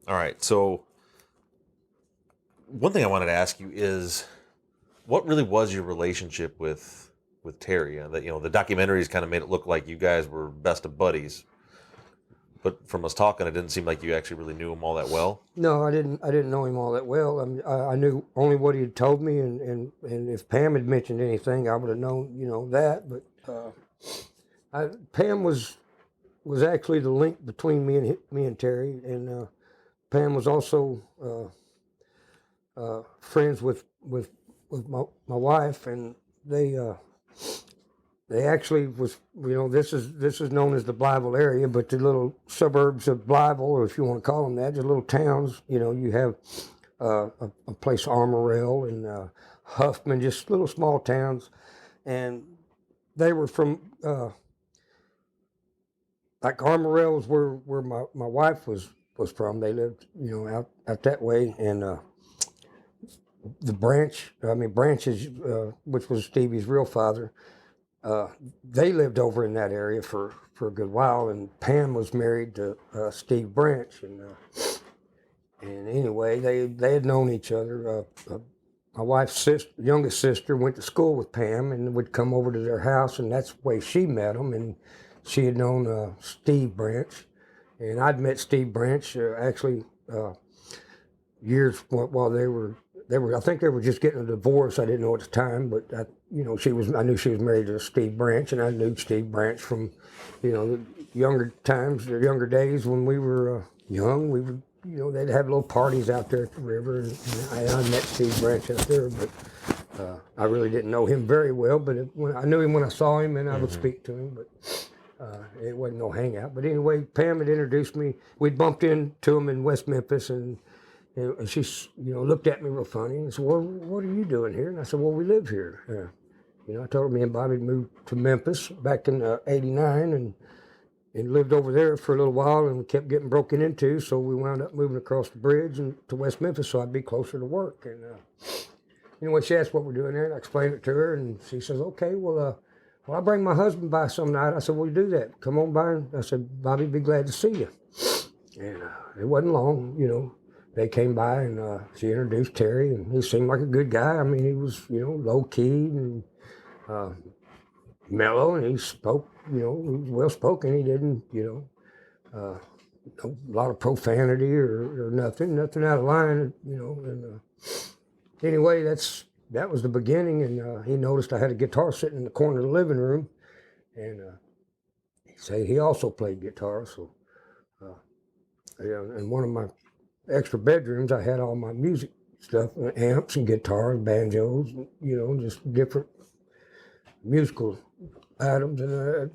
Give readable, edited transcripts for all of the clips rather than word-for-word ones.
All right. So one thing I wanted to ask you is, what really was your relationship with Terry? That the documentaries kind of made it look like you guys were best of buddies, but from us talking, it didn't seem like you actually really knew him all that well. No, I didn't. I didn't know him all that well. I knew only what he had told me, and if Pam had mentioned anything, I would have known, that. But Pam was actually the link between me and Terry, and Pam was also friends with my wife, and they actually was, this is known as the Blytheville area, but the little suburbs of Blytheville, or if you want to call them that, just little towns. You have a place, Armorell and Huffman, just little small towns, and they were from like Armorell was where my wife was from. They lived out that way, and the Branches, which was Stevie's real father. They lived over in that area for a good while, and Pam was married to Steve Branch, and anyway, they had known each other. My wife's youngest sister went to school with Pam and would come over to their house, and that's the way she met him. And she had known Steve Branch, and I'd met Steve Branch actually years while they were. I think they were just getting a divorce. I didn't know at the time, but I knew she was married to Steve Branch, and I knew Steve Branch from, the younger times, the younger days when we were young. We would, they'd have little parties out there at the river, and I met Steve Branch out there, but I really didn't know him very well. But I knew him when I saw him, and I would speak to him, but it wasn't no hangout. But anyway, Pam had introduced me. We'd bumped into him in West Memphis, and she, looked at me real funny and said, "Well, what are you doing here?" And I said, "Well, we live here." I told her me and Bobby moved to Memphis back in '89 and lived over there for a little while, and we kept getting broken into, so we wound up moving across the bridge and to West Memphis so I'd be closer to work. And when she asked what we're doing there, and I explained it to her, and she says, "Okay, well, I'll bring my husband by some night." I said, "Well, you do that. Come on by." And I said, "Bobby'd be glad to see you." And it wasn't long, They came by, and she introduced Terry, and he seemed like a good guy. I mean, he was, low key and mellow, and he spoke, he was well spoken. He didn't, a lot of profanity or nothing out of line, And anyway, that was the beginning, and he noticed I had a guitar sitting in the corner of the living room, and he said he also played guitar. So, in one of my extra bedrooms, I had all my music stuff, amps and guitars, banjos, just different musical items. And I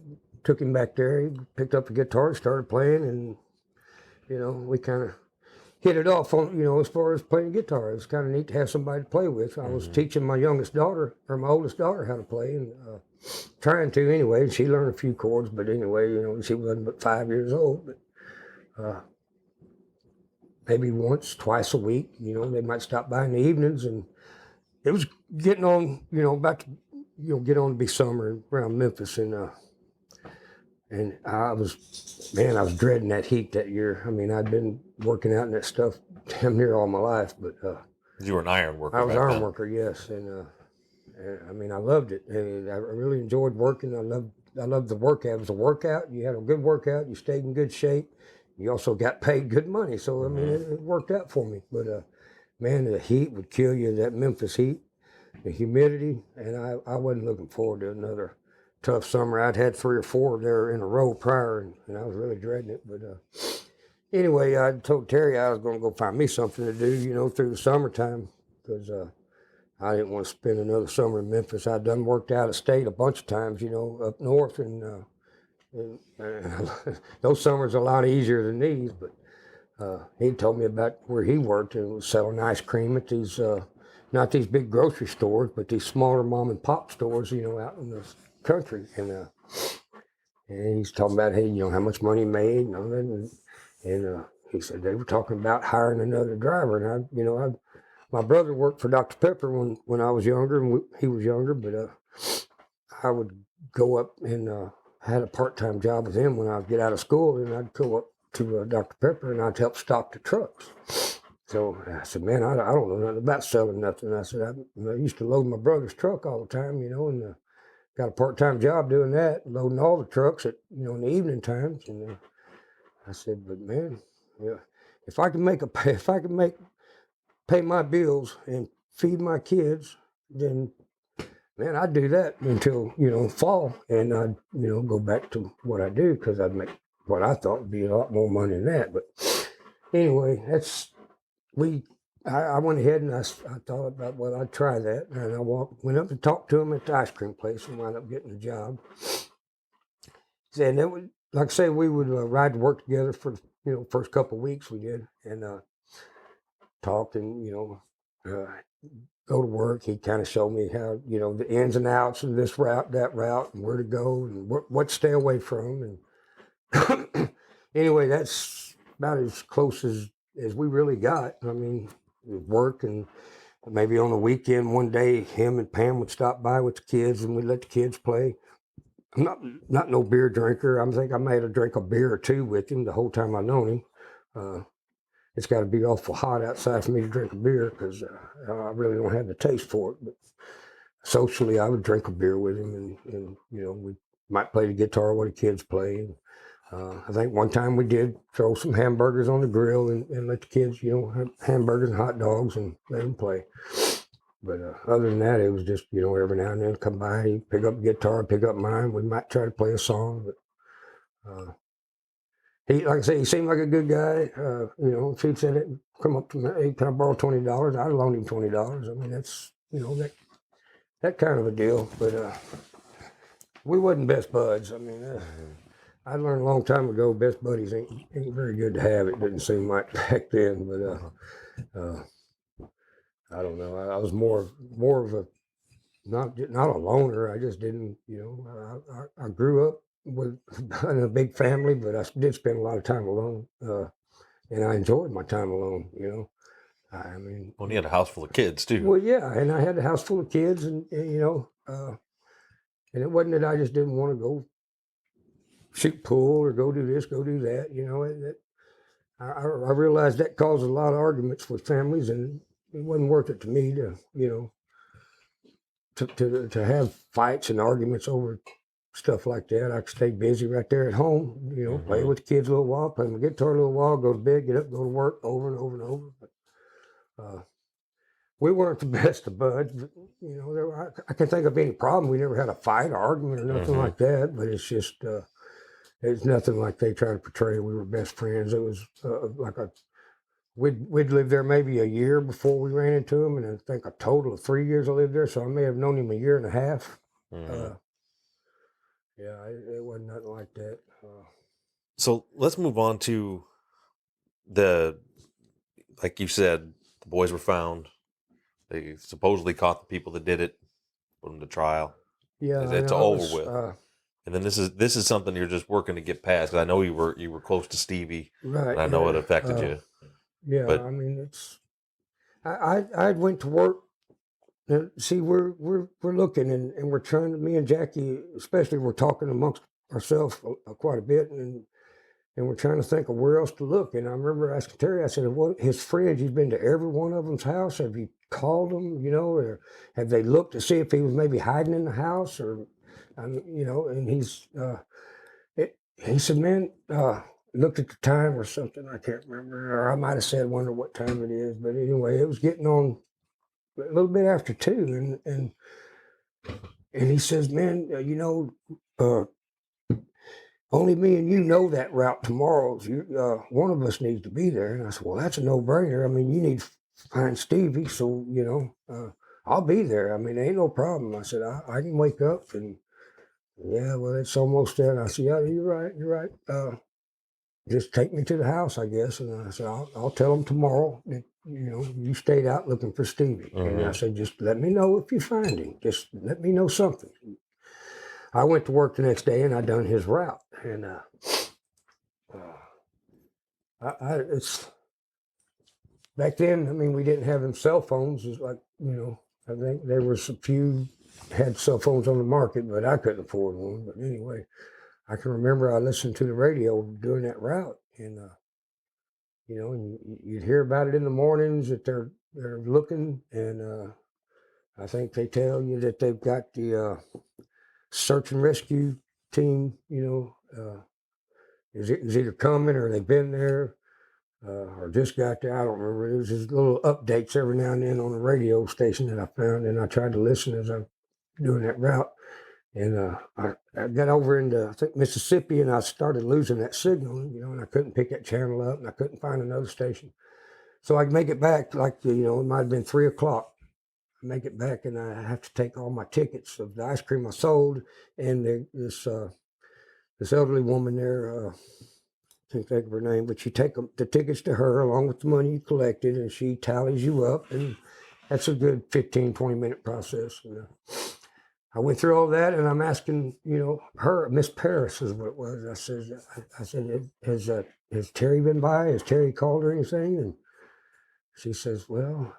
took him back there. He picked up the guitar, started playing, and we kind of hit it off on as far as playing guitar. It was kind of neat to have somebody to play with. I was teaching my oldest daughter how to play, and trying to anyway. She learned a few chords, but anyway, she wasn't but 5 years old. But maybe once, twice a week. They might stop by in the evenings, and it was getting on, about to, get on to be summer around Memphis, and I was dreading that heat that year. I mean, I'd been working out in that stuff damn near all my life, but You were an iron worker. I was an back iron then. worker, yes, and I mean, I loved it, and I really enjoyed working. I loved the workout. It was a workout. You had a good workout. You stayed in good shape. You also got paid good money, so I mean, it worked out for me. But man, the heat would kill you. That Memphis heat, the humidity, and I wasn't looking forward to another tough summer. I'd had 3 or 4 there in a row prior, and I was really dreading it. But anyway, I told Terry I was going to go find me something to do, through the summertime, because I didn't want to spend another summer in Memphis. I'd done worked out of state a bunch of times, up north, and those summers are a lot easier than these. But he told me about where he worked, and was selling ice cream at these, not these big grocery stores, but these smaller mom and pop stores, out in the country. And he's talking about, hey, how much money he made and all that. And he said they were talking about hiring another driver. And my brother worked for Dr. Pepper when I was younger, and he was younger, but I would go up and had a part-time job with him when I would get out of school, and I'd go up to Dr. Pepper, and I'd help stock the trucks. So I said, man, I don't know nothing about selling nothing. I said, I used to load my brother's truck all the time, and got a part-time job doing that, loading all the trucks at, in the evening times. And I said, but man, yeah, if I can pay my bills and feed my kids, then man, I'd do that until, fall, and I'd, go back to what I do, because I'd make what I thought would be a lot more money than that. But anyway, I went ahead and I thought about, well, I'd try that. And I went up to talk to him at the ice cream place and wound up getting a job. And it was, like I say, we would ride to work together for, first couple of weeks we did, and talk and, go to work. He kind of showed me how, the ins and outs of this route, that route, and where to go and what to stay away from. And anyway, that's about as close as we really got. I mean, work, and maybe on the weekend one day, him and Pam would stop by with the kids, and we'd let the kids play. I'm not no beer drinker. I think I might have drank a beer or two with him the whole time I known him. It's got to be awful hot outside for me to drink a beer, because I really don't have the taste for it. But socially, I would drink a beer with him, and we might play the guitar while the kids play. I think one time we did throw some hamburgers on the grill and let the kids, have hamburgers and hot dogs and let them play. But other than that, it was just, every now and then come by, he'd pick up a guitar, pick up mine. We might try to play a song, but he, like I say, he seemed like a good guy. If he'd said it, come up to me, hey, can I borrow $20? I'd loan him $20. I mean, that's, that kind of a deal. But we wasn't best buds. I mean, I learned a long time ago, best buddies ain't very good to have. It didn't seem like back then. But I don't know. I was more of a not a loner. I just didn't. I grew up in a big family, but I did spend a lot of time alone, and I enjoyed my time alone. I mean, Well, you had a house full of kids too. Well, yeah, and I had a house full of kids, and and it wasn't that I just didn't want to go shoot pool or go do this, go do that. I realized that caused a lot of arguments with families, and it wasn't worth it to me to have fights and arguments over stuff like that. I could stay busy right there at home, play with the kids a little while, play my guitar a little while, go to bed, get up, go to work, over and over and over. But we weren't the best of buds, but I can't think of any problem. We never had a fight or argument or nothing like that. But it's just it's nothing like they try to portray. We were best friends. It was we'd lived there maybe a year before we ran into him, and I think a total of 3 years I lived there. So I may have known him a year and a half. Yeah, it wasn't nothing like that. So let's move on to like you said, the boys were found. They supposedly caught the people that did it, put them to trial. Yeah, It's over with. And then this is something you're just working to get past. Because I know you were close to Stevie, right? And I know it affected you. Yeah, but I mean, it's I went to work. See, we're looking, and we're trying to. Me and Jackie, especially, we're talking amongst ourselves quite a bit, and we're trying to think of where else to look. And I remember asking Terry. I said, "What his friends? He's been to every one of them's house. Have you called them? Or have they looked to see if he was maybe hiding in the house, or, And he said, man." Looked at the time or something, I can't remember, or I might have said, wonder what time it is. But anyway, it was getting on a little bit after 2, and he says, man, only me and you know that route tomorrow. One of us needs to be there. And I said, well, that's a no-brainer. I mean, you need to find Stevie, so I'll be there. I mean, ain't no problem. I said, I can wake up, and yeah, well, it's almost there. And I said, yeah, you're right. Just take me to the house, I guess. And I said, I'll tell them tomorrow that, you stayed out looking for Stevie. And I said, just let me know if you find him. Just let me know something. I went to work the next day, and I done his route. And it's back then, I mean, we didn't have them cell phones. It's like, I think there was a few had cell phones on the market, but I couldn't afford one. But anyway, I can remember I listened to the radio during that route, and and you'd hear about it in the mornings that they're looking, and I think they tell you that they've got the search and rescue team, is either coming or they've been there, or just got there. I don't remember. There's just little updates every now and then on the radio station that I found, and I tried to listen as I'm doing that route. And I got over into, I think, Mississippi, and I started losing that signal, and I couldn't pick that channel up, and I couldn't find another station. So I make it back, like, it might have been 3 o'clock. I make it back, and I have to take all my tickets of the ice cream I sold, and this elderly woman there, can't think of her name, but you take the tickets to her along with the money you collected, and she tallies you up, and that's a good 15, 20-minute process. I went through all that, and I'm asking, her, Miss Paris is what it was. I said, has Terry been by? Has Terry called or anything? And she says, well,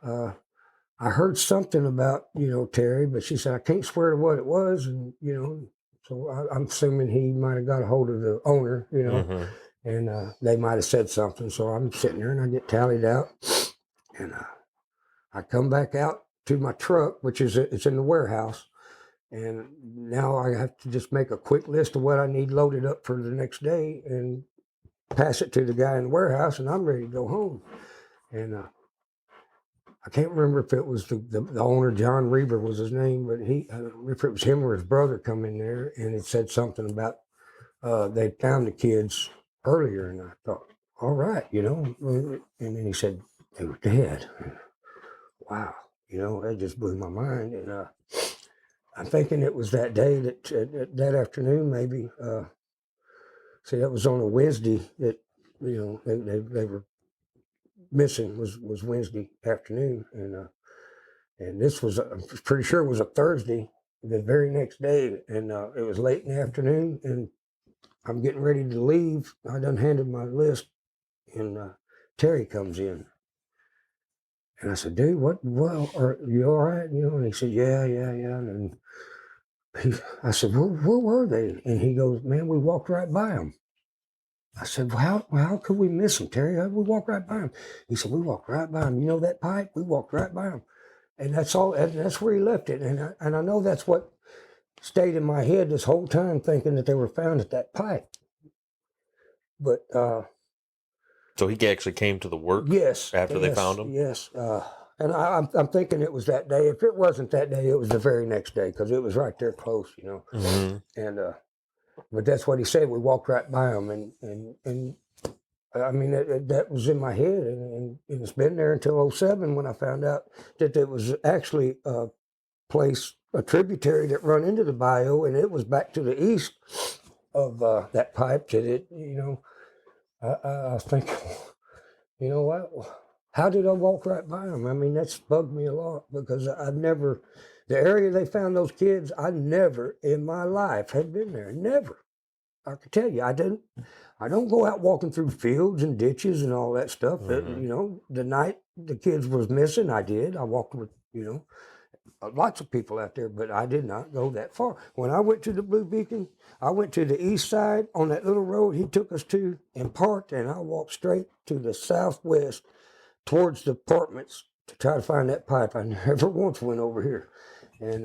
I heard something about, Terry, but she said, I can't swear to what it was. And, so I'm assuming he might have got a hold of the owner, Mm-hmm. and they might have said something. So I'm sitting there, and I get tallied out, and I come back out to my truck, which it's in the warehouse. And now I have to just make a quick list of what I need loaded up for the next day and pass it to the guy in the warehouse, and I'm ready to go home. And I can't remember if it was the owner, John Reber was his name, but I don't remember if it was him or his brother come in there, and it said something about they found the kids earlier, and I thought, all right, and then he said they were dead. Wow, that just blew my mind. And I'm thinking it was that day that afternoon, maybe. See, that was on a Wednesday that, they were missing was Wednesday afternoon. And this was, I'm pretty sure it was a Thursday, the very next day. And it was late in the afternoon, and I'm getting ready to leave. I done handed my list, and Terry comes in. And I said, dude, well, are you all right? And he said, yeah. And I said, where were they? And he goes, man, we walked right by them. I said, well, how could we miss them, Terry? How did we walk right by them? He said, we walked right by them. You know that pipe? We walked right by them. And that's all. And that's where he left it. And I know that's what stayed in my head this whole time, thinking that they were found at that pipe. But so he actually came to the work. Yes. After they found him. Yes. And I'm thinking it was that day. If it wasn't that day, it was the very next day, because it was right there close, Mm-hmm. And but that's what he said. We walked right by him, and I mean that was in my head, and it's been there until 2007 when I found out that there was actually a tributary that run into the bayou, and it was back to the east of that pipe. That it, I was thinking, what? How did I walk right by them? I mean, that's bugged me a lot, because the area they found those kids, I never in my life had been there. Never. I can tell you, I don't go out walking through fields and ditches and all that stuff. Mm-hmm. The night the kids was missing, I did. I walked with, lots of people out there, but I did not go that far. When I went to the Blue Beacon, I went to the east side on that little road he took us to and parked, and I walked straight to the southwest towards the apartments to try to find that pipe. I never once went over here. And,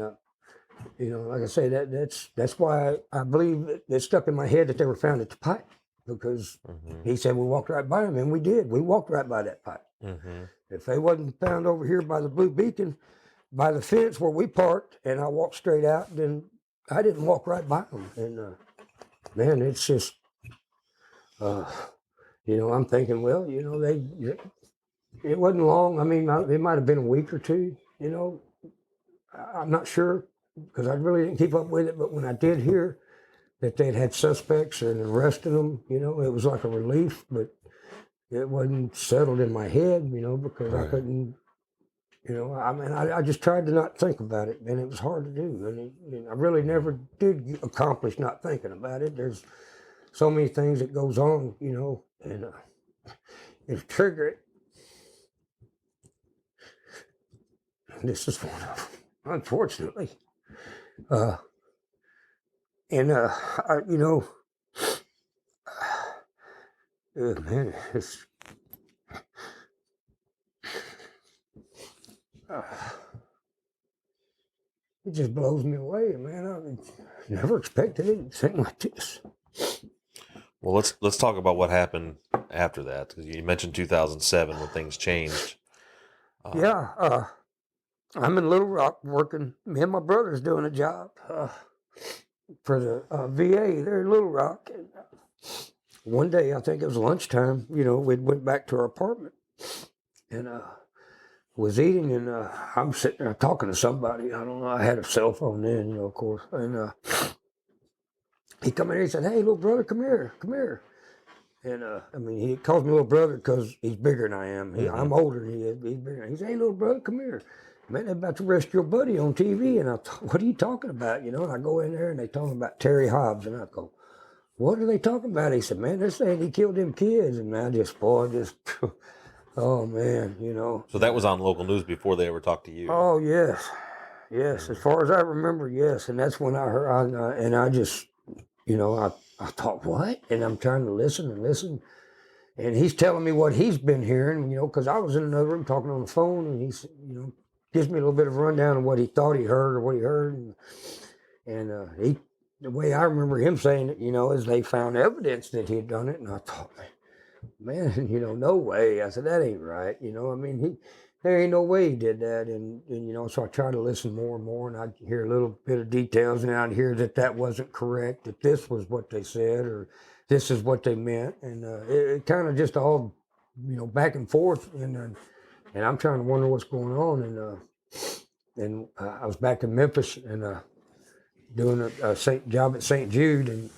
like I say, that's why I believe it stuck in my head that they were found at the pipe, because Mm-hmm. he said we walked right by them, and we did. We walked right by that pipe. Mm-hmm. If they wasn't found over here by the Blue Beacon, by the fence where we parked, and I walked straight out, then I didn't walk right by them. And man, it's just, I'm thinking, well, it wasn't long. I mean, it might have been a week or two. I'm not sure, because I really didn't keep up with it. But when I did hear that they'd had suspects and arrested them, it was like a relief. But it wasn't settled in my head, because Right. I couldn't. I just tried to not think about it, and it was hard to do. And I really never did accomplish not thinking about it. There's so many things that goes on, and it trigger it. And this is one of them, unfortunately. Man, it just blows me away, man. I never expected it to seem like this. Well, let's talk about what happened after that, because you mentioned 2007 when things changed. Yeah, I'm in Little Rock working. Me and my brother's doing a job for the VA there in Little Rock. And, one day, I think it was lunchtime, we went back to our apartment and was eating, and I'm sitting there talking to somebody. I don't know, I had a cell phone then, of course. And he come in here and said, "Hey, little brother, come here. And he calls me little brother because he's bigger than I am. I'm older than he is, but he's bigger. He said, "Hey, little brother, come here. Man, they're about to arrest your buddy on TV." And I thought, "What are you talking about?" And I go in there and they talking about Terry Hobbs. And I go, "What are they talking about?" He said, "Man, they're saying he killed them kids." And I just, oh man, So that was on local news before they ever talked to you. Oh, yes. Yes, as far as I remember, yes. And that's when I heard, and I just, I thought, what? And I'm trying to listen and listen. And he's telling me what he's been hearing, because I was in another room talking on the phone, and he's, gives me a little bit of a rundown of what he thought he heard or what he heard. And the way I remember him saying it, is they found evidence that he had done it. And I thought, man, no way. I said, that ain't right. There ain't no way he did that. And so I tried to listen more and more, and I'd hear a little bit of details, and I'd hear that wasn't correct, that this was what they said, or this is what they meant. And it kind of just all, back and forth. And I'm trying to wonder what's going on. And I was back in Memphis and doing a job at St. Jude, and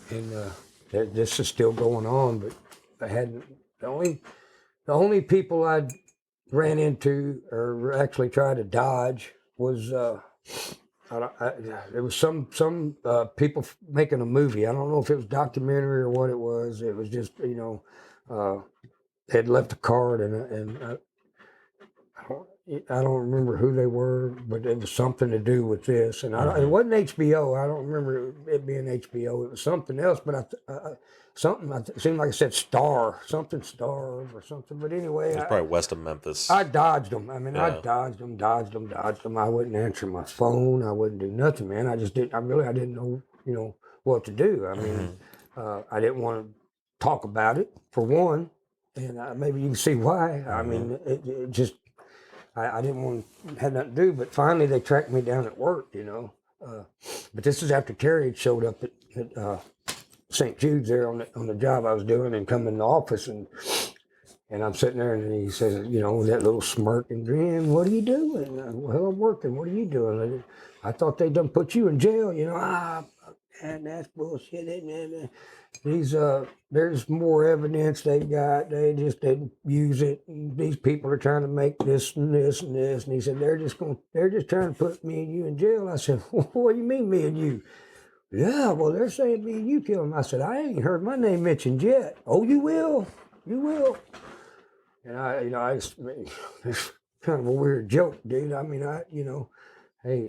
this is still going on, but I hadn't, the only people I'd ran into or actually tried to dodge was there was some people making a movie. I don't know if it was documentary or what it was. It was just they had left a card, and I don't remember who they were, but it was something to do with this. And it wasn't HBO. I don't remember it being HBO. It was something else, but it seemed like I said something Star or something. But anyway, It's probably west of Memphis. I dodged them. I dodged them. I wouldn't answer my phone. I wouldn't do nothing, man. I just didn't. I didn't know, what to do. I didn't want to talk about it for one, and maybe you can see why. It just. I didn't want to have nothing to do, but finally they tracked me down at work, But this is after Terry had showed up at St. Jude's there on the job I was doing, and come in the office, and I'm sitting there, and he says, with that little smirk and grin, "What are you doing?" "Well, I'm working. What are you doing?" "I thought they done put you in jail." Man, that's bullshit, isn't it? There's more evidence they got. They just didn't use it. And these people are trying to make this and this and this. And he said, they're just trying to put me and you in jail. I said, "What do you mean, me and you?" "Yeah, well, they're saying me and you killed him." I said, "I ain't heard my name mentioned yet." "Oh, you will. You will." And it's kind of a weird joke, dude. Hey,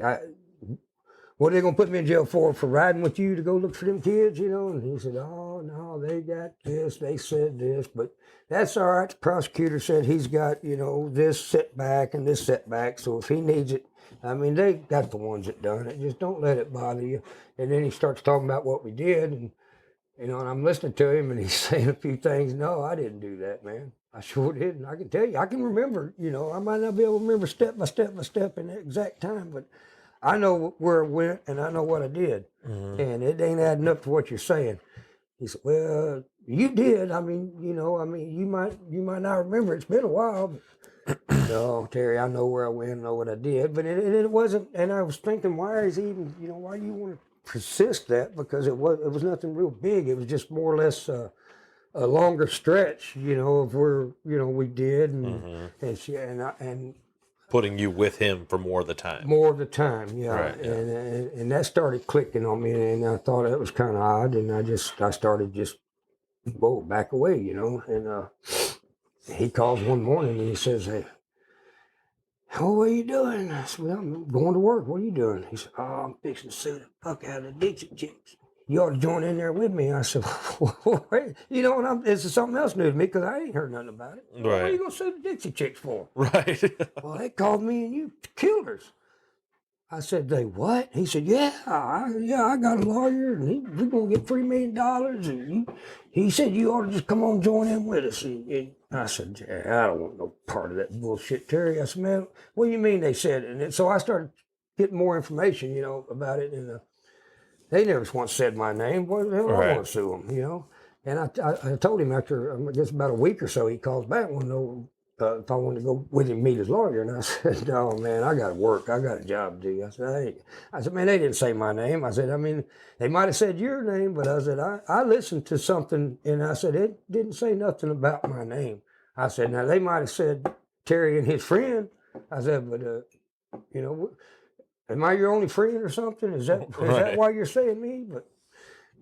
what are they going to put me in jail for riding with you to go look for them kids, And he said, "Oh, no, they got this. They said this, but that's all right. The prosecutor said he's got, this setback and this setback. So if he needs it, they got the ones that done it. Just don't let it bother you." And then he starts talking about what we did. And I'm listening to him, and he's saying a few things. "No, I didn't do that, man. I sure didn't. I can tell you. I can remember, I might not be able to remember step by step in the exact time, but I know where it went, and I know what I did, and it ain't adding up to what you're saying." He said, "Well, you did. You might not remember. It's been a while." But, "No, Terry, I know where I went, I know what I did." But it wasn't, and I was thinking, why is he even, why do you want to persist that? Because it was nothing real big. It was just more or less a longer stretch, of where, we did, and putting you with him for more of the time. More of the time, yeah. Right, yeah. And that started clicking on me, and I thought it was kind of odd, and I started just, back away, And he calls one morning, and he says, "Hey, what are you doing?" I said, "Well, I'm going to work. What are you doing?" He said, "Oh, I'm fixing to see the fuck out of the Dixie Chicks." you ought to join in there with me. I said, wait, you know, and this is something else new to me because I ain't heard nothing about it. Well, what are you going to sue the Dixie Chicks for? Right. Well, they called me and you killers. I said, they what? He said, yeah, I got a lawyer and we're going to get $3 million. And he said, you ought to just come on join in with us. And I said, yeah, I don't want no part of that bullshit, Terry. I said, man, what do you mean they said it? And so I started getting more information, you know, about it. And they never once said my name. What the hell I want to sue them, you know? And I told him after, I guess about a week or so, he calls back, wanted to know if I wanted to go with him meet his lawyer. And I said, no, man, I got to work. I got a job to do. I said, man, they didn't say my name. I said, I mean, they might have said your name, but I said, I listened to something, and I said, it didn't say nothing about my name. I said, now, they might have said Terry and his friend. I said, but, you know, am I your only friend or something? Is that why you're saying me? But,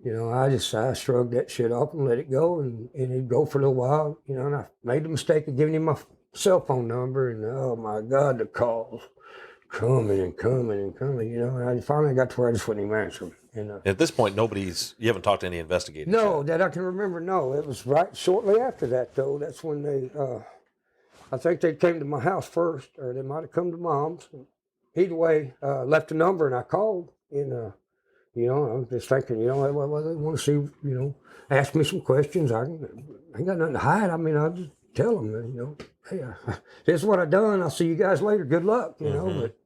you know, I shrugged that shit off and let it go, and it'd go for a little while, you know, and I made the mistake of giving him my cell phone number, and oh my God, the calls coming and coming and coming, you know, and I finally got to where I just wouldn't even answer them. And, at this point, you haven't talked to any investigators no, yet. that I can remember, no. It was right shortly after that, though. That's when they, I think they came to my house first, or they might have come to Mom's. Either way, left a number, and I called, and, you know, I'm just thinking, you know, well, they want to see, you know, ask me some questions. I ain't got nothing to hide. I mean, I'll just tell them, you know, hey, this is what I done. I'll see you guys later. Good luck, you know. But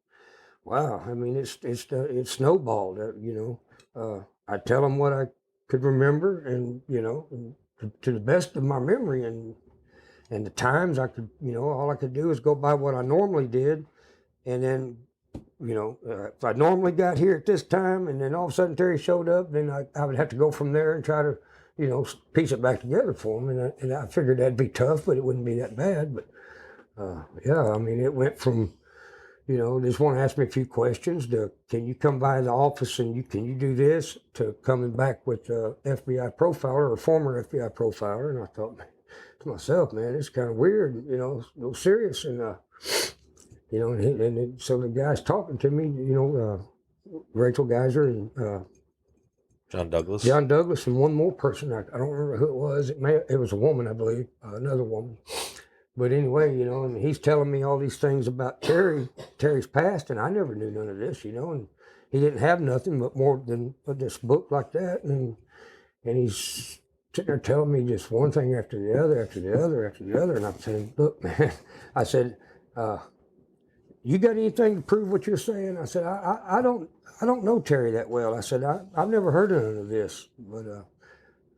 wow, I mean, it's snowballed. You know, I tell them what I could remember, and you know, to the best of my memory, and the times I could, you know, all I could do is go by what I normally did, and then. You know, if I normally got here at this time and then all of a sudden Terry showed up, then I would have to go from there and try to, you know, piece it back together for him. And I figured that'd be tough, but it wouldn't be that bad. But yeah, I mean, it went from, you know, just want to ask me a few questions to, can you come by the office and can you do this, to coming back with FBI profiler or former FBI profiler. And I thought to myself, man, it's kind of weird, you know, a little serious. And, you know, and so the guy's talking to me, you know, Rachel Geiser and John Douglas, and one more person. I don't remember who it was. It was a woman, I believe, another woman. But anyway, you know, and he's telling me all these things about Terry's past, and I never knew none of this, you know, and he didn't have nothing but more than this book like that, and he's sitting there telling me just one thing after the other, after the other, after the other, and I'm saying, look, man, I said, you got anything to prove what you're saying? I said, I don't know Terry that well. I said, I've never heard of none of this. But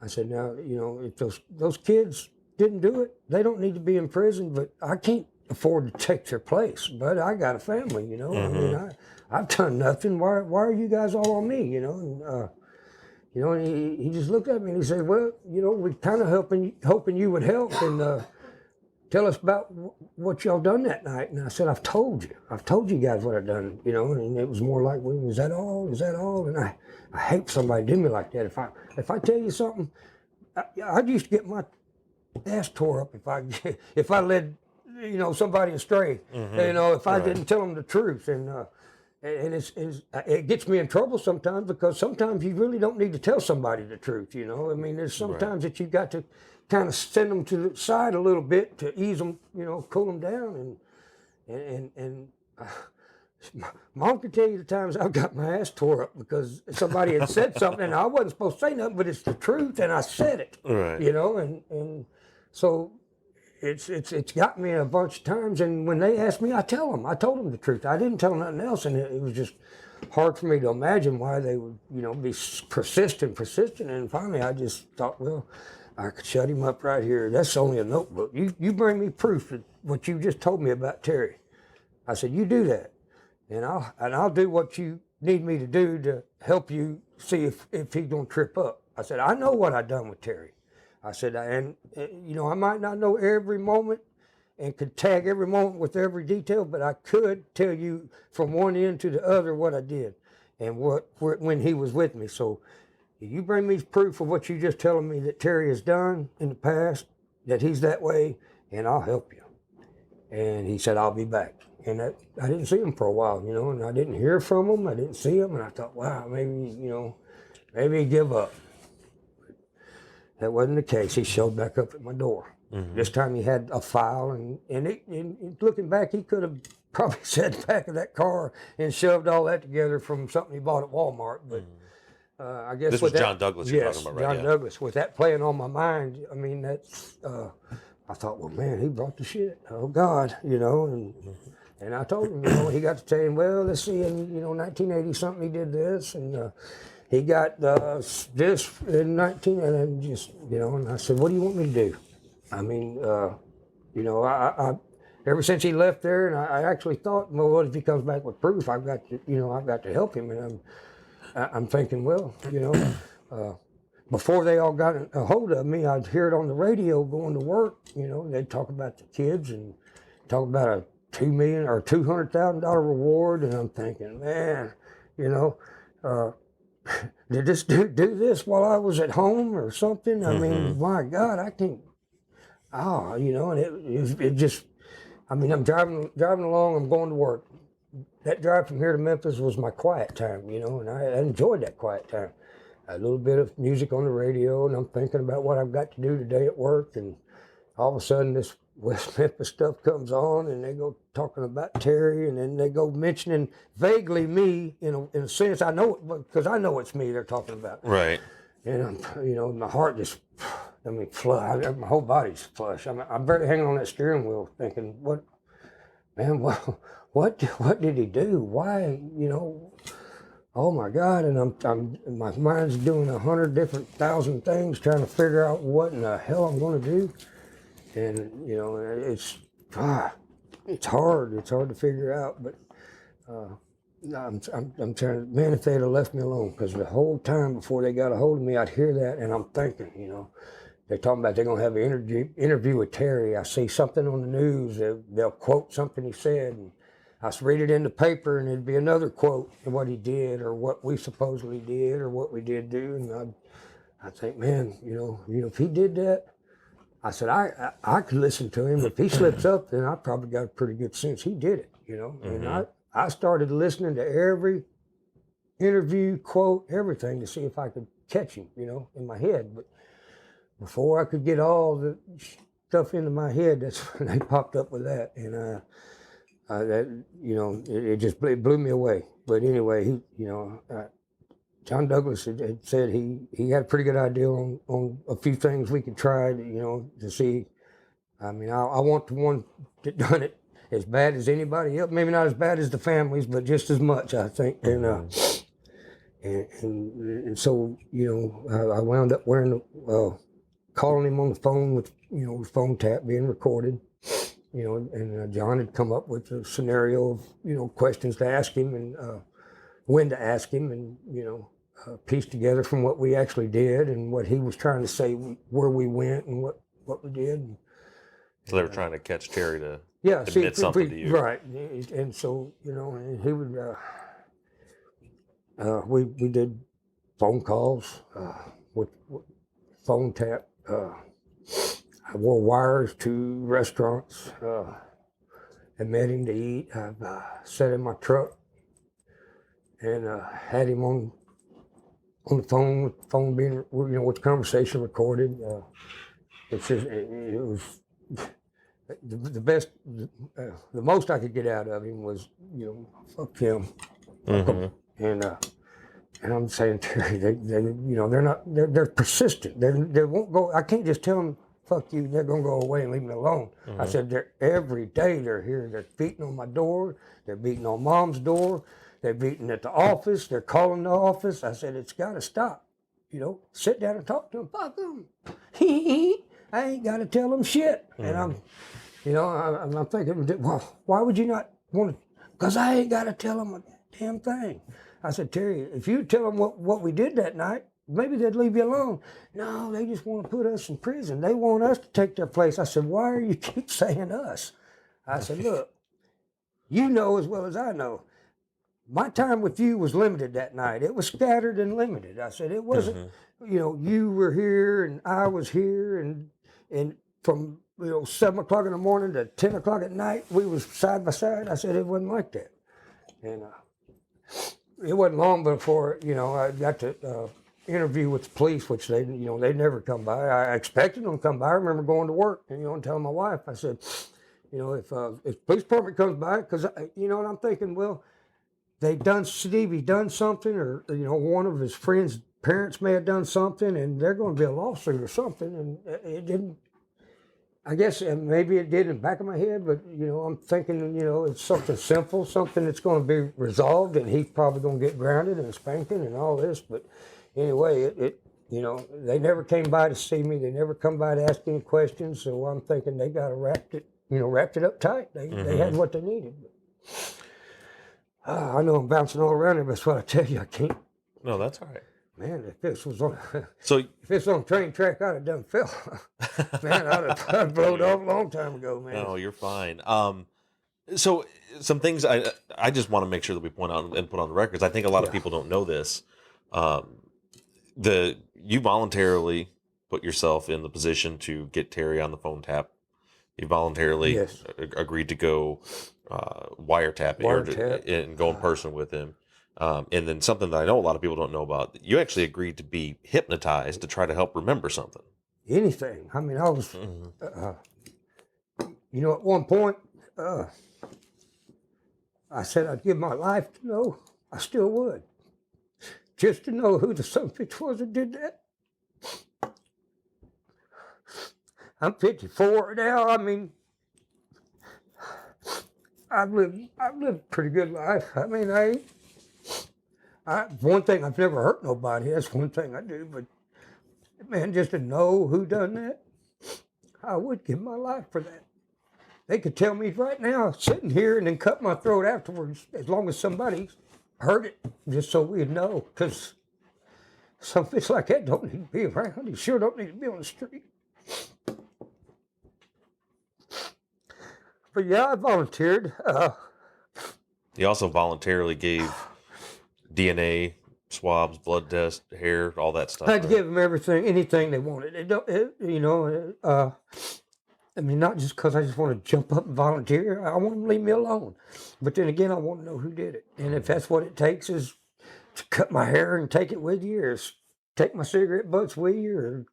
I said, now, you know, if those kids didn't do it, they don't need to be in prison, but I can't afford to take their place. But I got a family, you know. I mean, I've done nothing. Why are you guys all on me, you know? And, you know, and he just looked at me and he said, well, you know, we're kind of hoping you would help, and tell us about what y'all done that night. And I said, I've told you guys what I've done, you know. And it was more like, well, is that all? Is that all? And I hate somebody do me like that. If I tell you something, I used to get my ass tore up if I led, you know, somebody astray. You know, if I didn't tell them the truth. And it gets me in trouble sometimes, because sometimes you really don't need to tell somebody the truth, you know. I mean, there's sometimes that you've got to kind of send them to the side a little bit to ease them, you know, cool them down. And Mom can tell you the times I've got my ass tore up because somebody had said something and I wasn't supposed to say nothing, but it's the truth and I said it, you know. And so it's got me a bunch of times, and when they ask me, I told them the truth. I didn't tell them nothing else, and it was just hard for me to imagine why they would, you know, be persistent. And finally I just thought, well, I could shut him up right here. That's only a notebook. You bring me proof of what you just told me about Terry. I said, you do that, and I'll do what you need me to do to help you see if he's gonna trip up. I said, I know what I done with Terry. I said, and you know, I might not know every moment and could tag every moment with every detail, but I could tell you from one end to the other what I did and when he was with me. So you bring me proof of what you just telling me that Terry has done in the past, that he's that way, and I'll help you. And he said, I'll be back. And I didn't see him for a while, you know, and I didn't hear from him. I didn't see him, and I thought, wow, maybe, you know, maybe he'd give up. That wasn't the case. He showed back up at my door. This time he had a file, and looking back, he could have probably sat in the back of that car and shoved all that together from something he bought at Walmart. But I guess This was John Douglas you're talking about, right? John Yeah. Douglas. With that playing on my mind, I mean, that's, I thought, well, man, he brought the shit. Oh, God, you know, and I told him, you know, he got to saying, well, let's see, in, 1980 something, he did this, and he got this in 19, and then just, and I said, what do you want me to do? I mean, I ever since he left there, and I actually thought, well, what if he comes back with proof? I've got to help him, and I'm thinking, well, before they all got a hold of me, I'd hear it on the radio going to work. They'd talk about the kids and talk about a $2 million or $200,000 reward, and I'm thinking, man, did this dude do this while I was at home or something? I mean, my God, I can't. And it just. I mean, I'm driving along. I'm going to work. That drive from here to Memphis was my quiet time, and I enjoyed that quiet time. A little bit of music on the radio, and I'm thinking about what I've got to do today at work, and all of a sudden this West Memphis stuff comes on, and they go talking about Terry, and then they go mentioning vaguely me in a sense. I know it because I know it's me they're talking about. Right. And I'm, my heart just, flush. My whole body's flush. I'm barely hanging on that steering wheel, thinking, what did he do? Why, Oh my God! And my mind's doing 100 different thousand things, trying to figure out what in the hell I'm going to do. And it's hard. It's hard to figure out. But I'm trying to. Man, if they'd have left me alone, because the whole time before they got a hold of me, I'd hear that, and I'm thinking, they're talking about they're going to have an interview with Terry. I see something on the news. They'll quote something he said. And I read it in the paper, and it'd be another quote of what he did, or what we supposedly did, or what we did do. And I think, man, if he did that, I said I could listen to him. If he slips up, then I probably got a pretty good sense he did it. And I started listening to every interview, quote, everything to see if I could catch him, in my head. But before I could get all the stuff into my head, that's when they popped up with that, and it blew me away. But anyway, John Douglas had said he had a pretty good idea on a few things we could try to see. I mean, I want the one that done it as bad as anybody else. Maybe not as bad as the families, but just as much, I think. And so I wound up calling him on the phone with his phone tap being recorded. And John had come up with a scenario of, questions to ask him and when to ask him, and, piece together from what we actually did and what he was trying to say, where we went and what we did. So they were trying to catch Terry to admit something to you. Right. And so, and he would, we did phone calls with phone tap. I wore wires to restaurants and met him to eat. I've sat in my truck and had him on the phone, with the phone being, with the conversation recorded. It's just, it was the best, the most I could get out of him was, fuck him. And I'm saying, Terry, they're persistent. They won't go. I can't just tell them, fuck you, they're going to go away and leave me alone. I said, every day they're here. They're beating on my door. They're beating on Mom's door. They're beating at the office. They're calling the office. I said, it's got to stop. Sit down and talk to them. Fuck them. I ain't got to tell them shit. And I'm thinking, well, why would you not want to? Because I ain't got to tell them a damn thing. I said, Terry, if you tell them what we did that night, maybe they'd leave you alone. No, they just want to put us in prison. They want us to take their place. I said, why are you keep saying us? I said, look, you know as well as I know, my time with you was limited that night. It was scattered and limited. I said, it wasn't, you were here and I was here, and from 7 o'clock in the morning to 10 o'clock at night, we was side by side. I said, it wasn't like that. And it wasn't long before, I got to interview with the police, which they never come by. I expected them to come by. I remember going to work and and telling my wife, I said, if the police department comes by, because and I'm thinking, well, Stevie done something, or one of his friends' parents may have done something, and they're going to be a lawsuit or something, and it didn't. I guess maybe it did in the back of my head, but I'm thinking, it's something simple, something that's going to be resolved, and he's probably going to get grounded and spanking and all this. But anyway, they never came by to see me. They never come by to ask any questions. So I'm thinking they got to wrapped it up tight. They had what they needed. I know I'm bouncing all around it, but that's what I tell you. I can't. No, that's all right. Man, if this was on if it's on train track, I'd have done fell. Man, I'd blowed off a long time ago, man. No, you're fine. So some things I just want to make sure that we point out and put on the records. I think a lot of people don't know this. You voluntarily put yourself in the position to get Terry on the phone tap. You voluntarily agreed to go wiretapping and go in person with him. And then something that I know a lot of people don't know about, you actually agreed to be hypnotized to try to help remember something. Anything. I mean, I was, at one point, I said I'd give my life to know. I still would. Just to know who the son of a bitch was that did that. I'm 54 now. I mean, I've lived a pretty good life. I mean, one thing, I've never hurt nobody. That's one thing I do. But man, just to know who done that, I would give my life for that. They could tell me right now, sitting here, and then cut my throat afterwards, as long as somebody heard it, just so we'd know. Because some bitch like that don't need to be around. He sure don't need to be on the street. But yeah, I volunteered. You also voluntarily gave DNA swabs, blood tests, hair, all that stuff. I'd give them everything, anything they wanted. I mean, not just because I just want to jump up and volunteer. I want them to leave me alone. But then again, I want to know who did it. And if that's what it takes is to cut my hair and take it with you, or take my cigarette butts with you, or,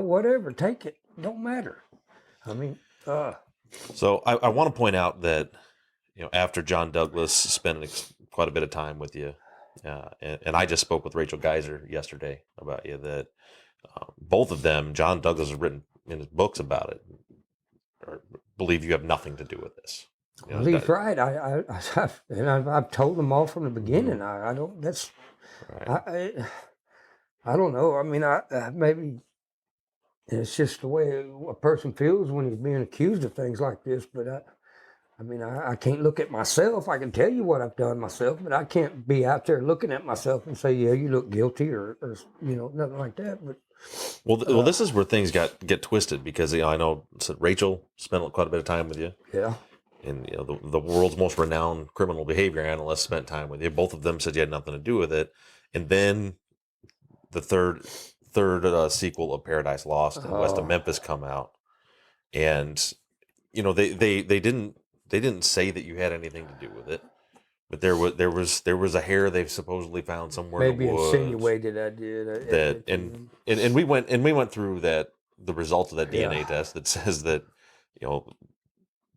whatever, take it. Don't matter. I mean, So I want to point out that, after John Douglas spent quite a bit of time with you, and I just spoke with Rachel Geiser yesterday about you, that both of them, John Douglas has written in his books about it, or believe you have nothing to do with this. He's right. I've told them all from the beginning. I don't. That's. Right. I don't know. I mean, maybe it's just the way a person feels when he's being accused of things like this. But I can't look at myself. I can tell you what I've done myself, but I can't be out there looking at myself and say, "Yeah, you look guilty," or nothing like that. But well, this is where things get twisted, because I know Rachel spent quite a bit of time with you. Yeah. And the world's most renowned criminal behavior analyst spent time with you. Both of them said you had nothing to do with it. And then the third sequel of Paradise Lost and West of Memphis come out, and they didn't say that you had anything to do with it, but there was a hair they've supposedly found somewhere. Maybe in the woods insinuated I did. And we went through the results of that DNA test that says that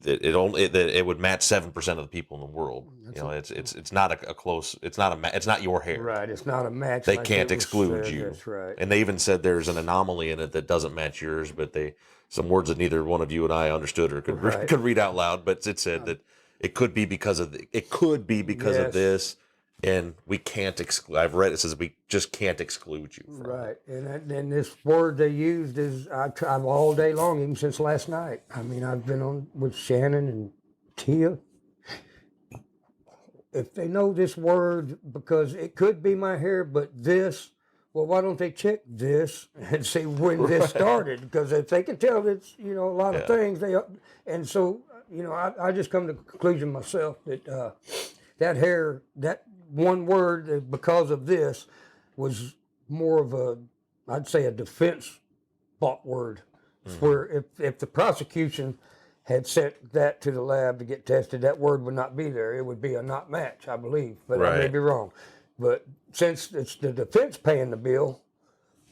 it would match 7% of the people in the world. It's not a close. It's not your hair. Right. It's not a match. They can't exclude you. That's right. And they even said there's an anomaly in it that doesn't match yours, but some words that neither one of you and I understood or could read out loud. But it said that it could be because of of this, and we can't exclude. I've read it says we just can't exclude you. Right. And this word they used is I've all day long, even since last night. I mean, I've been on with Shannon and Tia. If they know this word, because it could be my hair, but this, well, why don't they check this and see when this started? Because if they can tell it's, a lot of things, and so, I just come to the conclusion myself that that hair, that one word, because of this, was more of I'd say a defense bought word. Mm-hmm. Where if the prosecution had sent that to the lab to get tested, that word would not be there. It would be a not match, I believe, but I may be wrong. But since it's the defense paying the bill,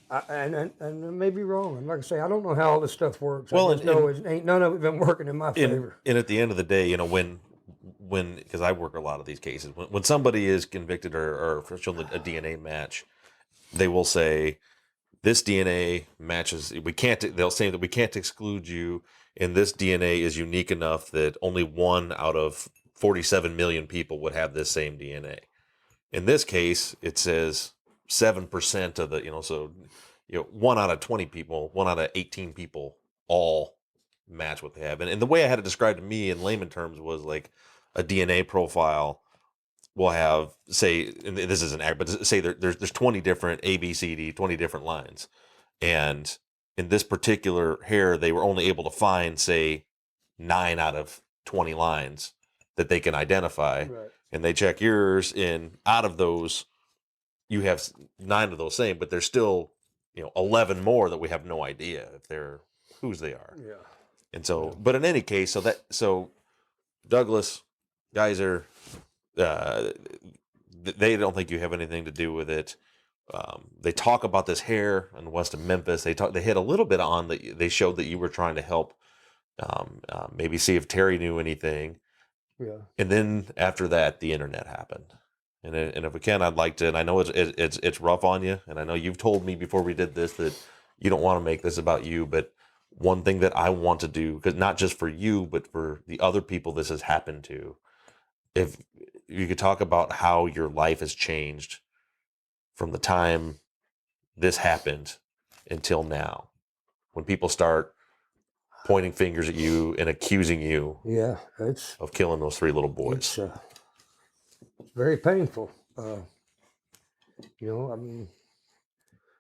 And I may be wrong. And like I say, I don't know how all this stuff works. Well, I just know it ain't none of it been working in my favor. and at the end of the day, you know, when because I work a lot of these cases, when somebody is convicted or shown a DNA match, they will say this DNA matches. We can't. They'll say that we can't exclude you, and this DNA is unique enough that only 1 out of 47 million people would have this same DNA. In this case, it says 7% of the, you know, so, you know, 1 out of 20 people, 1 out of 18 people all match what they have. And the way I had it described to me in layman terms was like a DNA profile will have, say, and this isn't accurate, but say there's 20 different A, B, C, D, 20 different lines. And in this particular hair, they were only able to find, say, 9 out of 20 lines that they can identify. Right. And they check yours, and out of those, you have 9 of those same, but there's still, you know, 11 more that we have no idea if they're whose they are. Yeah. And so, but in any case, so Douglas, Geyser, they don't think you have anything to do with it. They talk about this hair in west of Memphis. They hit a little bit on that. They showed that you were trying to help, maybe see if Terry knew anything. Yeah. And then after that, the internet happened. And if we can, I'd like to. And I know it's rough on you. And I know you've told me before we did this that you don't want to make this about you. But one thing that I want to do, because not just for you, but for the other people this has happened to, if you could talk about how your life has changed from the time this happened until now, when people start pointing fingers at you and accusing you Yeah. It's of killing those 3 little boys. it's very painful. You know, I mean,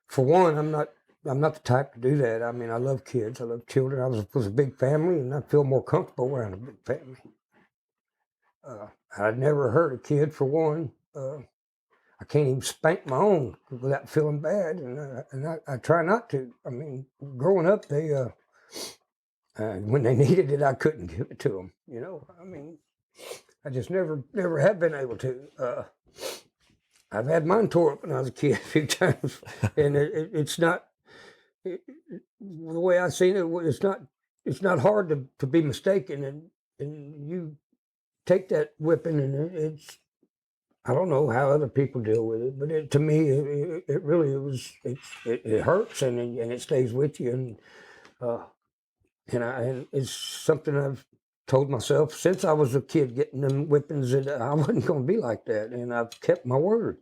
for one, I'm not the type to do that. I mean, I love kids. I love children. I was a big family, and I feel more comfortable around a big family. I'd never hurt a kid, for one. I can't even spank my own without feeling bad, and I try not to. I mean, growing up, they when they needed it, I couldn't give it to them. You know, I mean, I just never have been able to. I've had mine tore up when I was a kid a few times, and it's not the way I seen it. It's not hard to be mistaken, and you take that whipping, and it's, I don't know how other people deal with it, but to me, it really it hurts, and it stays with you, and it's something I've told myself since I was a kid, getting them whippings, that I wasn't going to be like that, and I've kept my word.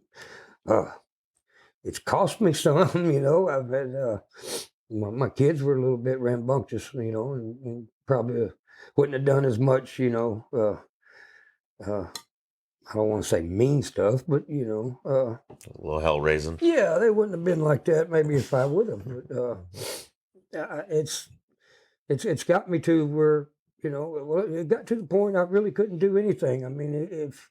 It's cost me some, you know. I've had my kids were a little bit rambunctious, you know, and probably wouldn't have done as much, you know. I don't want to say mean stuff, but you know, A little hell raising. yeah, they wouldn't have been like that maybe if I would have. But it's got me to where, you know, well, it got to the point I really couldn't do anything. I mean, if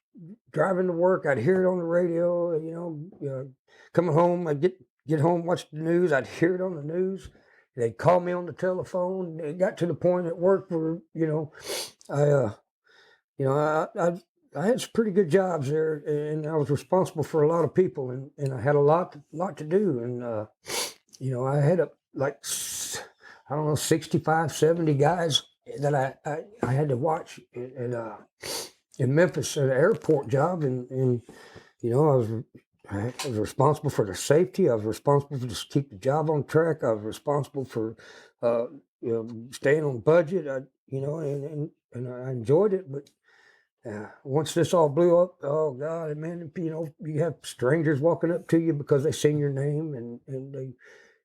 driving to work, I'd hear it on the radio. You know, coming home, I'd get home, watch the news. I'd hear it on the news. They'd call me on the telephone. It got to the point at work where, you know, I had some pretty good jobs there, and I was responsible for a lot of people, and I had a lot to do. And, you know, I had I don't know, 65, 70 guys that I had to watch in Memphis at an airport job. And you know, I was responsible for their safety. I was responsible for just keep the job on track. I was responsible for, you know, staying on budget. You know, and I enjoyed it, but once this all blew up, oh God, man, you know, you have strangers walking up to you because they seen your name, and they,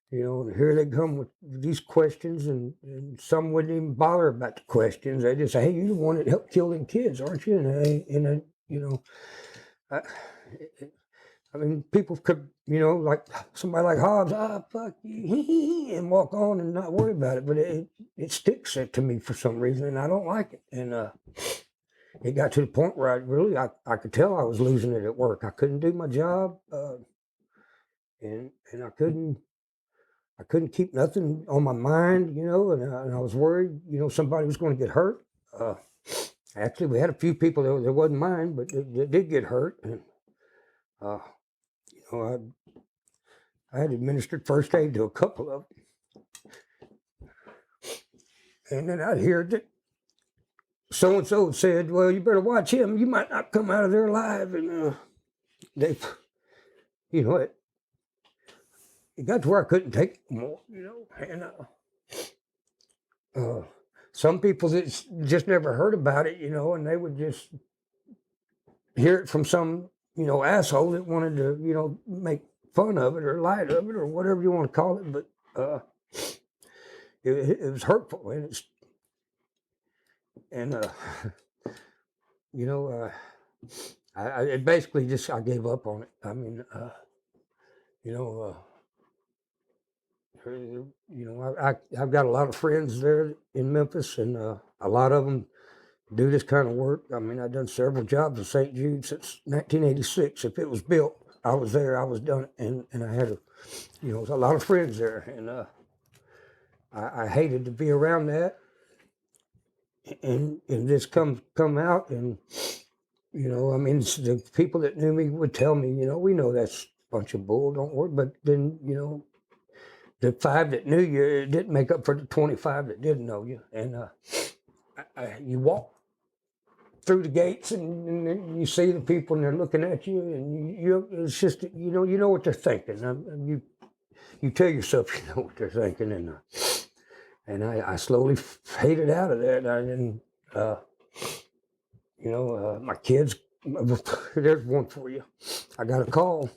you know, and here they come with these questions, and some wouldn't even bother about the questions. They just say, hey, you're the one that helped kill them kids, aren't you? And you know, I mean, people could, you know, like somebody like Hobbs, fuck you, and walk on and not worry about it, but it sticks to me for some reason, and I don't like it. And it got to the point where I could tell I was losing it at work. I couldn't do my job, and I couldn't keep nothing on my mind, you know, and I was worried, you know, somebody was going to get hurt. Actually, we had a few people that wasn't mine, but they did get hurt, and you know, I had administered first aid to a couple of them. And then I'd hear that so-and-so said, well, you better watch him. You might not come out of there alive. And they, it got to where I couldn't take it more, and some people that just never heard about it, and they would just hear it from some, asshole that wanted to, make fun of it or light of it or whatever you want to call it. But it was hurtful, I basically just I gave up on it. I mean, I've got a lot of friends there in Memphis, and a lot of them do this kind of work. I mean, I've done several jobs in St. Jude since 1986. If it was built, I was there. I was done it, and I had a lot of friends there, and I hated to be around that. And this come out, and the people that knew me would tell me, we know that's a bunch of bull, don't worry. But then, the 5 that knew you, it didn't make up for the 25 that didn't know you. And you walk through the gates, and you see the people, and they're looking at you, and it's just, you know what they're thinking. And you tell yourself you know what they're thinking, and I slowly faded out of that. And my kids, there's one for you. I got a call,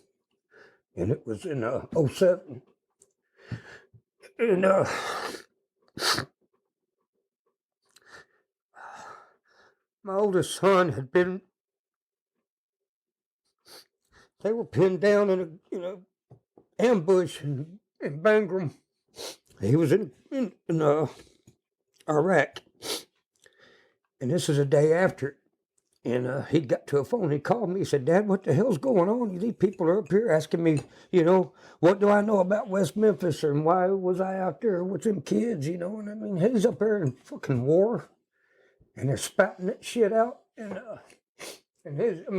and it was in 07. And my oldest son they were pinned down in a ambush in Bagram. He was in Iraq, and this is a day after. And he got to a phone. He called me. He said, "Dad, what the hell's going on? These people are up here asking me, what do I know about West Memphis, and why was I out there with them kids, And I mean, he's up there in fucking war, and they're spouting that shit out, and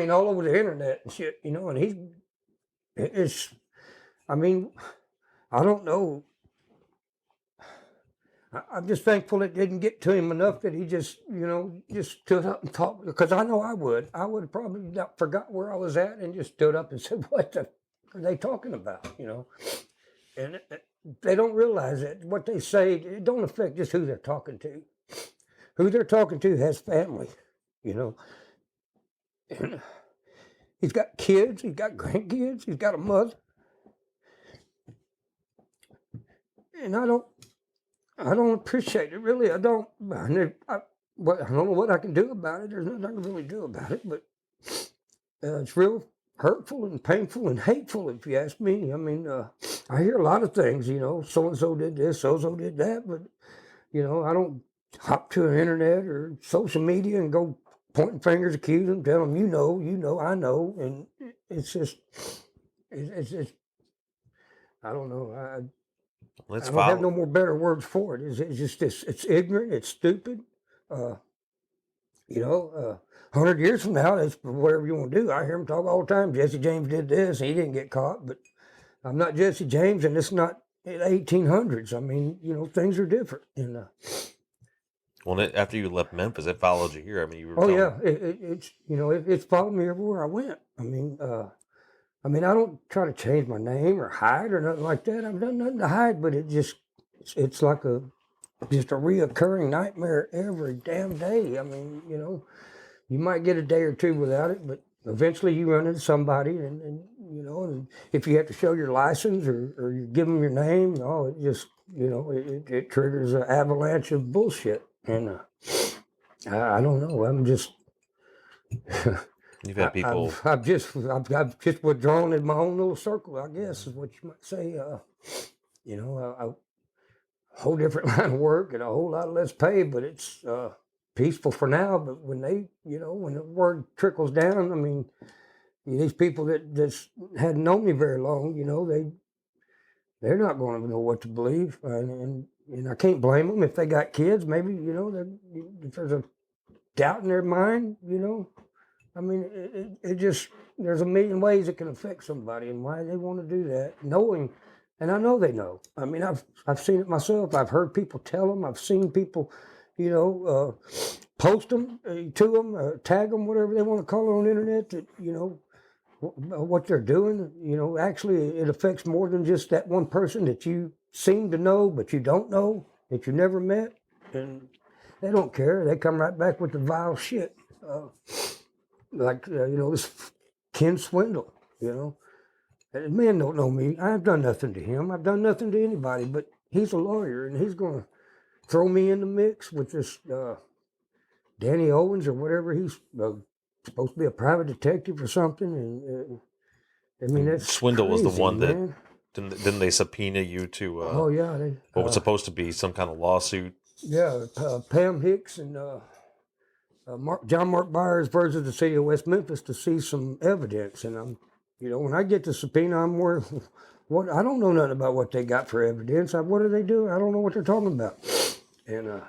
all over the internet and shit, and I don't know. I'm just thankful it didn't get to him enough that he just stood up and talked, because I know I would have probably not forgot where I was at and just stood up and said, what the are they talking about, And they don't realize that what they say, it don't affect just who they're talking to. Who they're talking to has family, And he's got kids, he's got grandkids, he's got a mother. And I don't appreciate it, really. I don't know what I can do about it. There's nothing I can really do about it, but it's real hurtful and painful and hateful, if you ask me. I mean, I hear a lot of things, so-and-so did this, so-and-so did that, but, I don't hop to the internet or social media and go pointing fingers, accuse them, tell them, I know, and it's just, I don't know. I don't have no more better words for it. It's just this. It's ignorant. It's stupid. 100 years from now, that's whatever you want to do. I hear them talk all the time. Jesse James did this, and he didn't get caught. But I'm not Jesse James, and it's not 1800s. I mean, things are different. And well, after you left Memphis, it followed you here. I mean, you were. Oh yeah, it's followed me everywhere I went. I mean, I don't try to change my name or hide or nothing like that. I've done nothing to hide, but it's like just a reoccurring nightmare every damn day. I mean, you might get a day or two without it, but eventually you run into somebody, and if you have to show your license or you give them your name, it just, it triggers an avalanche of bullshit. And I don't know. I'm just. You've had people. I've just withdrawn in my own little circle, I guess, is what you might say. A whole different line of work and a whole lot less pay, but it's peaceful for now. But when when the word trickles down, I mean, these people that just hadn't known me very long, they're not going to know what to believe, and I can't blame them if they got kids. Maybe if there's a doubt in their mind, I mean, it just, there's a million ways it can affect somebody and why they want to do that, knowing, and I know they know. I mean, I've seen it myself. I've heard people tell them. I've seen people, post them to them, tag them, whatever they want to call it on the internet, that, what they're doing. Actually, it affects more than just that one person that you seem to know, but you don't know, that you never met. And they don't care. They come right back with the vile shit. This Ken Swindle, And the man don't know me. I've done nothing to him. I've done nothing to anybody, but he's a lawyer, and he's going to throw me in the mix with this Danny Owens or whatever. He's supposed to be a private detective or something. And I mean, that's Swindle crazy, was the one man. that didn't they subpoena you to? Oh yeah, what was supposed to be some kind of lawsuit? Yeah, Pam Hicks and John Mark Byers versus the city of West Memphis to see some evidence. And I'm, when I get the subpoena, I'm more, what, I don't know nothing about what they got for evidence. What are they doing? I don't know what they're talking about. And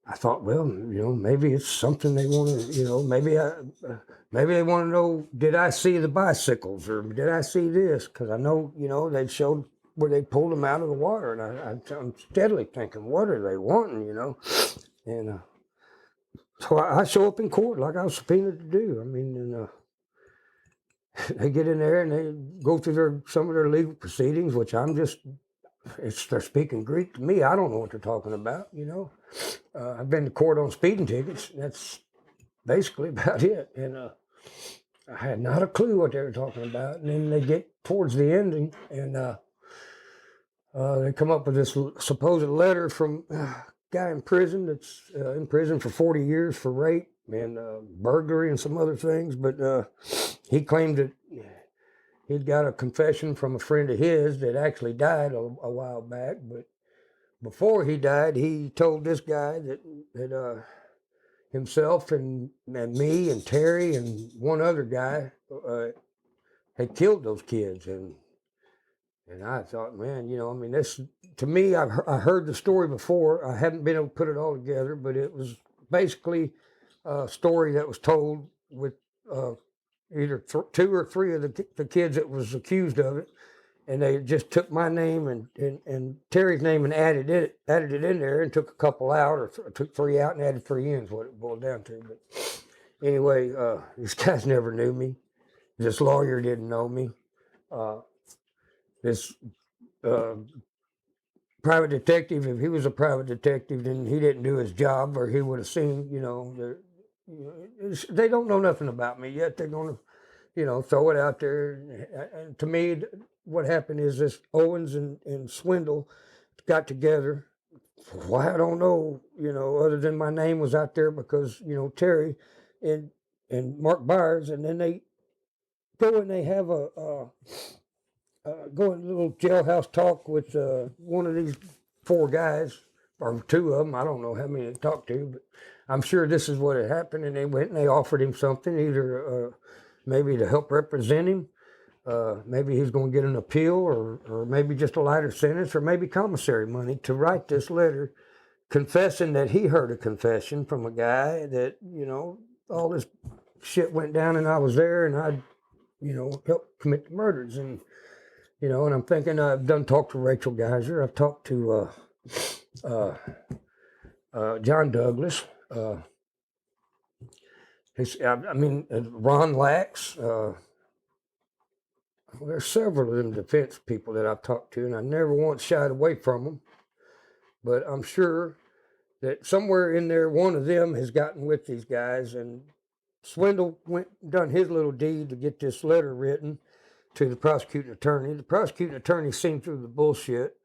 I thought, well, maybe it's something they want to, maybe they want to know, did I see the bicycles or did I see this? Because I know, they showed where they pulled them out of the water. And I'm steadily thinking, what are they wanting, And so I show up in court like I was subpoenaed to do. I mean, and they get in there and they go through some of their legal proceedings, which they're speaking Greek to me. I don't know what they're talking about, I've been to court on speeding tickets. That's basically about it. And I had not a clue what they were talking about. And then they get towards the ending and they come up with this supposed letter from a guy in prison that's in prison for 40 years for rape and burglary and some other things. But he claimed that he'd got a confession from a friend of his that actually died a while back. But before he died, he told this guy that himself and me and Terry and one other guy had killed those kids. And I thought, man, this, to me, I heard the story before. I haven't been able to put it all together, but it was basically a story that was told with either 2 or 3 of the kids that was accused of it. And they just took my name and Terry's name and added it in there and took a couple out or took 3 out and added 3 in is what it boiled down to. But anyway, these guys never knew me. This lawyer didn't know me. This private detective, if he was a private detective, then he didn't do his job, or he would have seen, they don't know nothing about me yet. They're going to, throw it out there. And to me, what happened is this Owens and Swindle got together. Why, I don't know, other than my name was out there because, Terry and Mark Byers, and then they go and they have go in a little jailhouse talk with one of these 4 guys, or 2 of them. I don't know how many they talked to, but I'm sure this is what had happened. And they went and they offered him something, either maybe to help represent him. Maybe he's going to get an appeal, or maybe just a lighter sentence, or maybe commissary money to write this letter confessing that he heard a confession from a guy that, all this shit went down and I was there and I, helped commit the murders. And and I'm thinking, I've done talked to Rachel Geiser. I've talked to John Douglas. Ron Lax. There's several of them defense people that I've talked to, and I never once shied away from them. But I'm sure that somewhere in there, one of them has gotten with these guys, and Swindle done his little deed to get this letter written to the prosecuting attorney. The prosecuting attorney seen through the bullshit,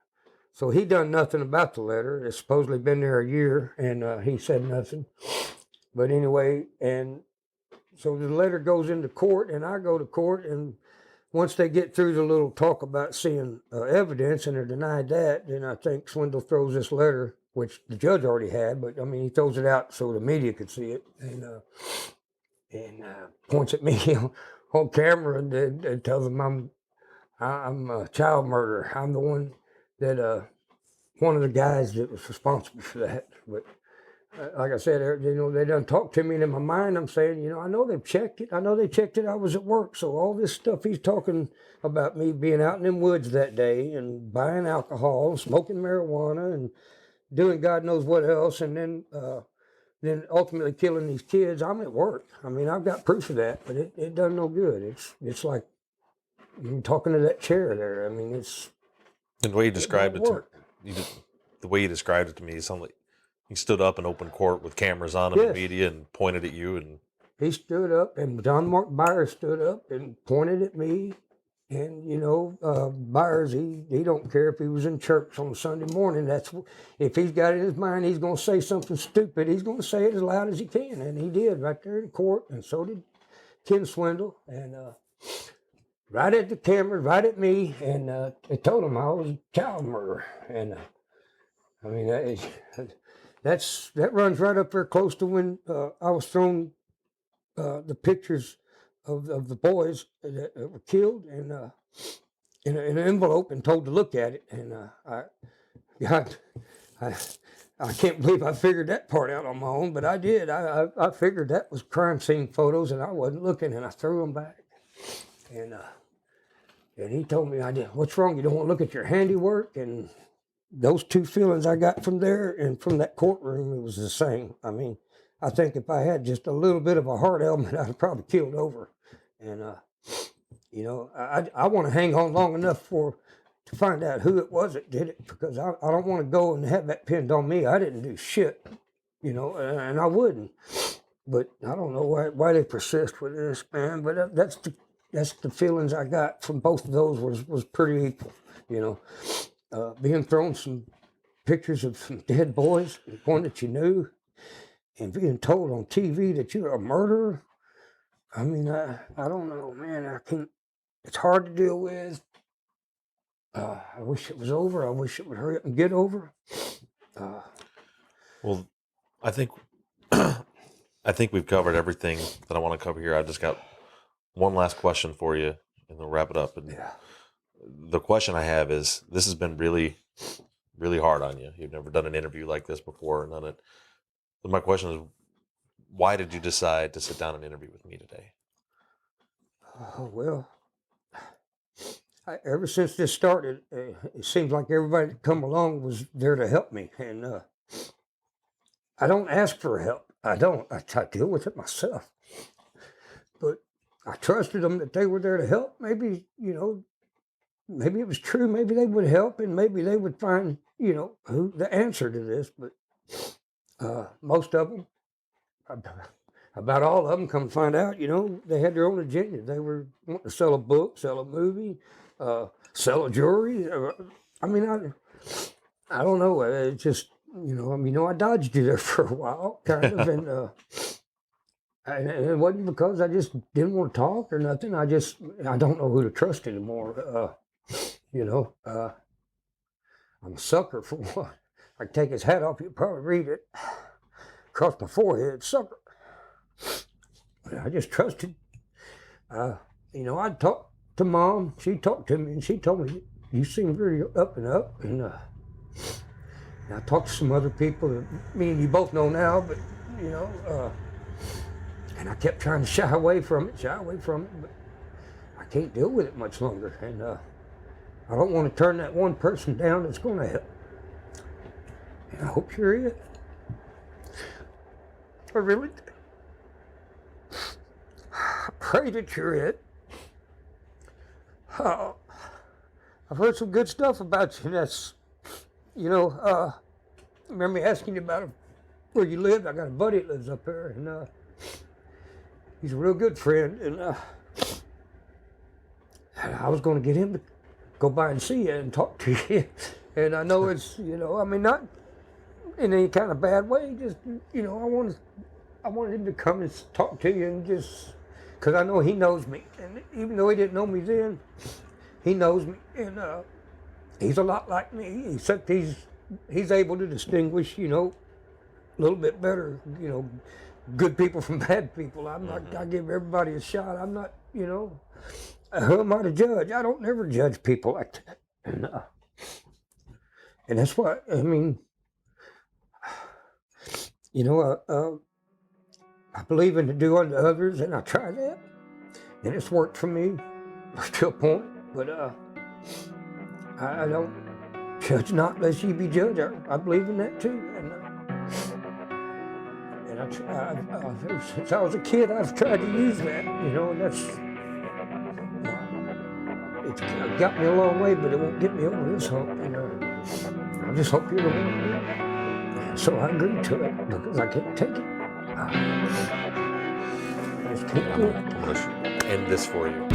so he done nothing about the letter. It's supposedly been there a year, and he said nothing. But anyway, and so the letter goes into court, and I go to court, and once they get through the little talk about seeing evidence and they're denied that, then I think Swindle throws this letter, which the judge already had, but he throws it out so the media could see it, and points at me on camera and tells them I'm a child murderer. I'm the one that one of the guys that was responsible for that. But like I said, they done talked to me, and in my mind, I'm saying, I know they've checked it. I know they checked it. I was at work, so all this stuff he's talking about me being out in them woods that day and buying alcohol, smoking marijuana, and doing God knows what else, and then ultimately killing these kids. I'm at work. I mean, I've got proof of that, but it does no good. It's like you're talking to that chair there. I mean, And the way you described it to work. the way you described it to me, it sounded like he stood up in open court with cameras on him and Yes. media and pointed at you. And He stood up, and John Mark Byers stood up and pointed at me. And Byers, he don't care if he was in church on Sunday morning. If he's got it in his mind he's going to say something stupid, he's going to say it as loud as he can, and he did right there in court. And so did Ken Swindle, and right at the camera, right at me, and they told him I was a child murderer. And I mean that runs right up there close to when I was thrown the pictures of the boys that were killed and in an envelope and told to look at it. And I can't believe I figured that part out on my own, but I did. I figured that was crime scene photos, and I wasn't looking, and I threw them back. And he told me, what's wrong? You don't want to look at your handiwork? And those two feelings I got from there and from that courtroom, it was the same. I mean, I think if I had just a little bit of a heart element, I'd have probably killed over. And, I want to hang on long enough to find out who it was that did it, because I don't want to go and have that pinned on me. I didn't do shit, and I wouldn't. But I don't know why they persist with this, man. But that's the feelings I got from both of those was pretty equal, being thrown some pictures of some dead boys, one that you knew, and being told on TV that you're a murderer. I mean, I don't know, man. I can't. It's hard to deal with. I wish it was over. I wish it would hurry up and get over. well, I think I think we've covered everything that I want to cover here. I just got one last question for you, and we'll wrap it up. And Yeah. the question I have is: this has been really, really hard on you. You've never done an interview like this before, and done it. So my question is: why did you decide to sit down and interview with me today? Well, ever since this started, it seems like everybody that come along was there to help me, and I don't ask for help. I don't. I deal with it myself. But I trusted them that they were there to help. Maybe maybe it was true. Maybe they would help, and maybe they would find who the answer to this. But most of them, about all of them, come to find out, they had their own agenda. They were wanting to sell a book, sell a movie, sell a jewelry. I mean, I don't know. It just, I dodged you there for a while, kind of, and it wasn't because I just didn't want to talk or nothing. I don't know who to trust anymore. I'm a sucker for one. I can take his hat off, you'd probably read it across my forehead, sucker. I just trusted. I'd talk to Mom. She talked to me, and she told me, you seem very up and up. And I talked to some other people that me and you both know now, but, and I kept trying to shy away from it, but I can't deal with it much longer. And I don't want to turn that one person down that's going to help. And I hope you're it. I really do. I pray that you're it. I've heard some good stuff about you. That's, remember me asking you about where you lived. I got a buddy that lives up there, and he's a real good friend. And I was going to get him to go by and see you and talk to you. And I know it's, not in any kind of bad way. Just, I wanted him to come and talk to you, and just because I know he knows me, and even though he didn't know me then, he knows me, and he's a lot like me, except he's able to distinguish, a little bit better, good people from bad people. I'm not. I give everybody a shot. I'm not, who am I to judge? I don't never judge people like that, and that's what I mean. You know, I believe in to do unto others, and I try that, and it's worked for me to a point. But I don't judge not lest ye be judged. I believe in that too, and since I was a kid, I've tried to use that. You know, and it's got me a long way, but it won't get me over this hump. You know, I just hope you're the one. So I agreed to it because I can't take it. I just can't do it. I'm going to end this for you.